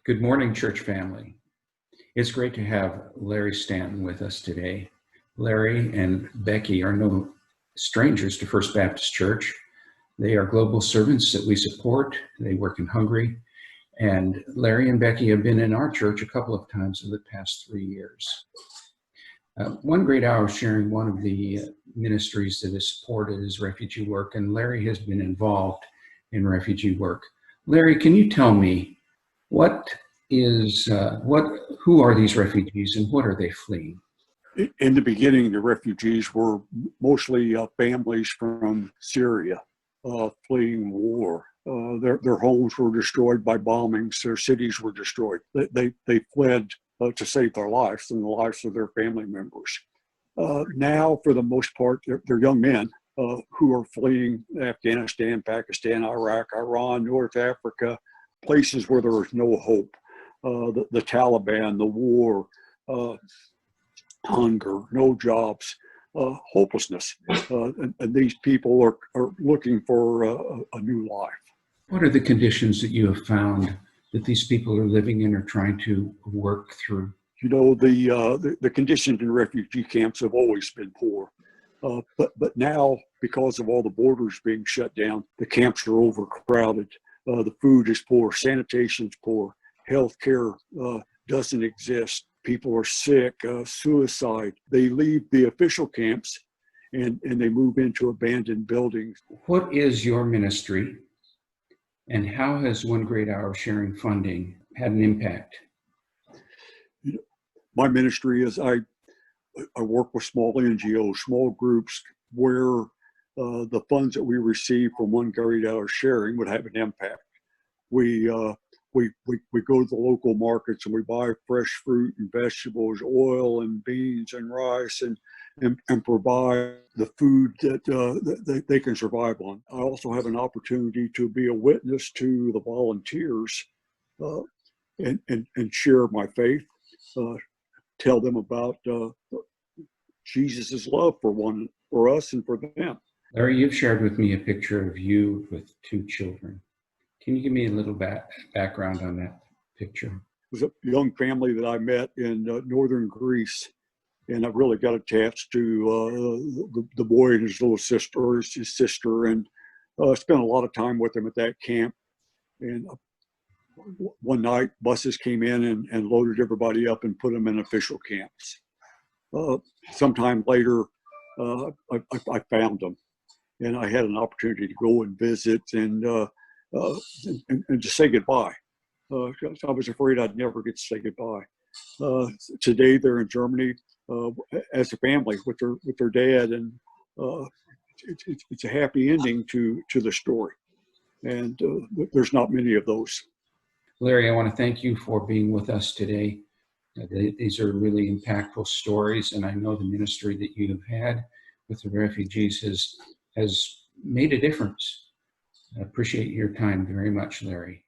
Good morning, church family. It's great to have Larry Stanton with us today. Larry and Becky are no strangers to First Baptist Church. They are global servants that we support. They work in Hungary. And Larry and Becky have been in our church a couple of times in the past 3 years. One Great Hour sharing one of the ministries that is supported is refugee work, and Larry has been involved in refugee work. Larry, can you tell me who are these refugees and what are they fleeing? In the beginning, the refugees were mostly families from Syria fleeing war. Their homes were destroyed by bombings. Their cities were destroyed. They fled to save their lives and the lives of their family members. Now, for the most part, they're young men who are fleeing Afghanistan, Pakistan, Iraq, Iran, North Africa, places where there is no hope. The Taliban, the war, hunger, no jobs, hopelessness. And these people are looking for a new life. What are the conditions that you have found that these people are living in or trying to work through? You know, the conditions in refugee camps have always been poor. But now, because of all the borders being shut down, the camps are overcrowded. The food is poor, sanitation's poor, healthcare doesn't exist. People are sick, suicide. They leave the official camps and they move into abandoned buildings. What is your ministry and how has One Great Hour sharing funding had an impact? My ministry is I work with small NGOs, small groups where the funds that we receive from One Great Hour sharing would have an impact. We go to the local markets and we buy fresh fruit and vegetables, oil and beans and rice, and provide the food that they can survive on. I also have an opportunity to be a witness to the volunteers and share my faith, tell them about Jesus' love for us and for them. Larry, you've shared with me a picture of you with 2 children. Can you give me a little background on that picture? It was a young family that I met in northern Greece, and I really got attached to the boy and his little sister, his sister, and spent a lot of time with them at that camp. And one night, buses came in and loaded everybody up and put them in official camps. Sometime later, I found them, and I had an opportunity to go and visit and to say goodbye. I was afraid I'd never get to say goodbye. Today they're in Germany as a family with their dad, and it's a happy ending to the story. And there's not many of those. Larry, I want to thank you for being with us today. These are really impactful stories, and I know the ministry that you have had with the refugees has made a difference. I appreciate your time very much, Larry.